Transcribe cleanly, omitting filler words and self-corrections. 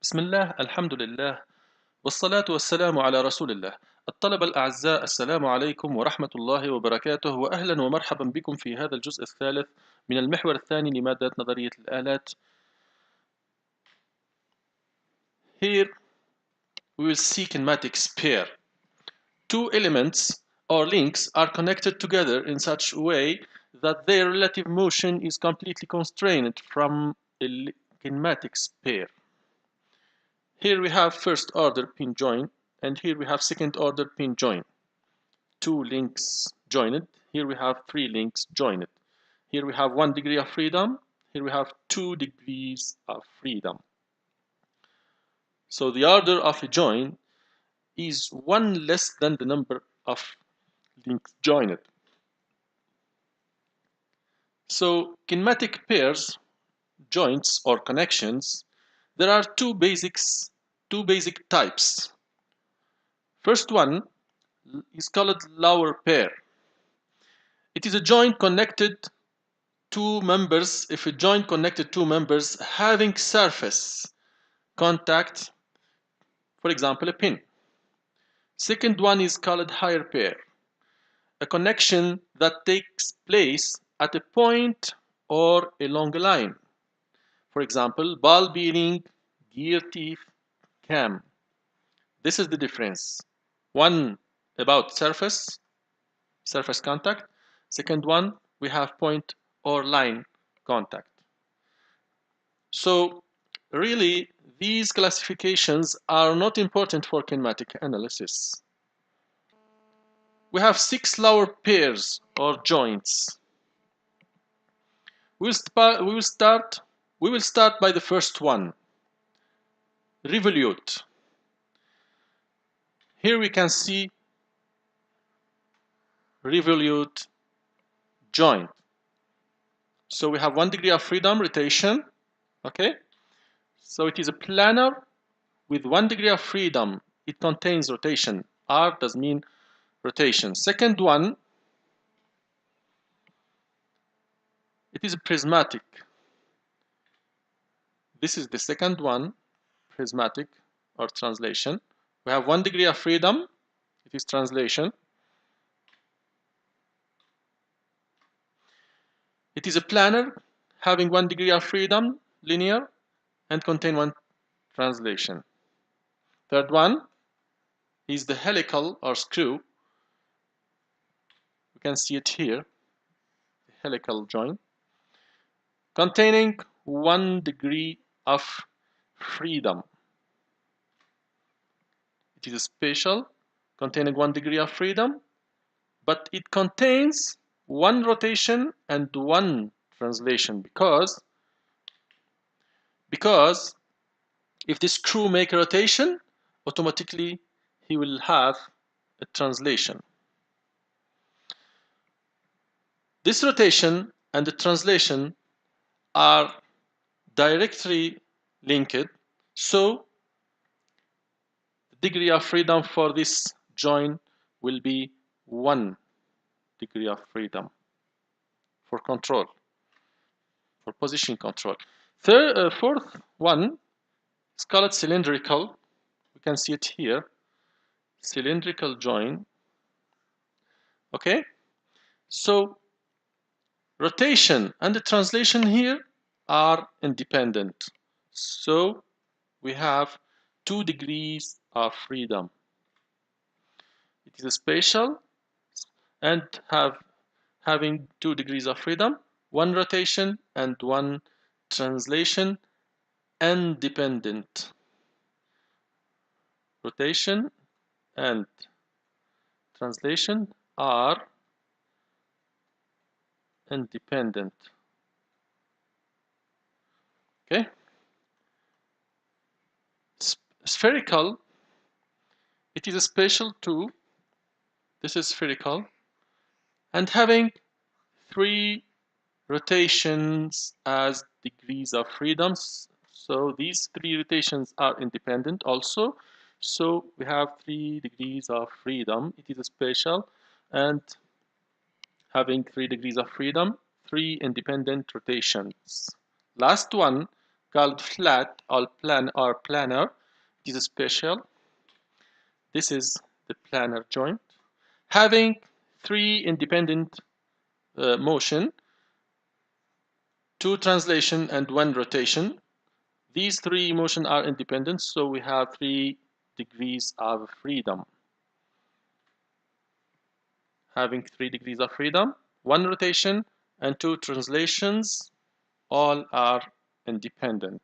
بسم الله الحمد لله والصلاة والسلام على رسول الله. الطلبة الأعزاء، السلام عليكم ورحمة الله وبركاته، وأهلا ومرحبا بكم في هذا الجزء الثالث من المحور الثاني لمادة نظرية الآلات. Here we will see kinematics pair. Two elements or links are connected together in such a way that their relative motion is completely constrained from a kinematics pair. Here we have first order pin join, and here we have second order pin join. Two links joined. Here we have three links joined. Here we have 1 degree of freedom. Here we have 2 degrees of freedom. So the order of a join is one less than the number of links joined. So kinematic pairs, joints or connections, there are two basic types. First one is called lower pair. It is a joint connected two members. If a joint connected two members having surface contact, for example, a pin. Second one is called higher pair, a connection that takes place at a point or along a line. For example, ball bearing, gear teeth, cam. This is the difference. One about surface contact. Second one, we have point or line contact. So really, these classifications are not important for kinematic analysis. We have 6 lower pairs or joints. We will start by the first one, revolute. Here we can see revolute joint. So we have 1 degree of freedom rotation. Okay, so it is a planar with 1 degree of freedom. It contains rotation. R does mean rotation. Second one, it is a prismatic. This is the second one, prismatic or translation. We have 1 degree of freedom. It is translation. It is a planar having 1 degree of freedom, linear, and contain one translation. Third one is the helical or screw. You can see it here, the helical joint, containing 1 degree of freedom. It is a spatial, containing 1 degree of freedom, but it contains one rotation and one translation because if the screw make a rotation, automatically he will have a translation. This rotation and the translation are directly linked, so the degree of freedom for this joint will be 1 degree of freedom for control, for position control. Fourth one is called cylindrical. We can see it here, cylindrical join. Okay, so rotation and the translation here are independent. So we have 2 degrees of freedom. It is a spatial and having 2 degrees of freedom, one rotation and one translation, independent. Rotation and translation are independent. Okay. Spherical, it is a spatial too. This is spherical and having 3 rotations as degrees of freedom. So these 3 rotations are independent also. So we have 3 degrees of freedom. It is a spatial and having 3 degrees of freedom, 3 independent rotations. Last one called flat or planar. This is special. This is the planar joint, having three independent motion, two translation and one rotation. These three motion are independent, so we have 3 degrees of freedom. Having 3 degrees of freedom, one rotation and two translations, all are independent.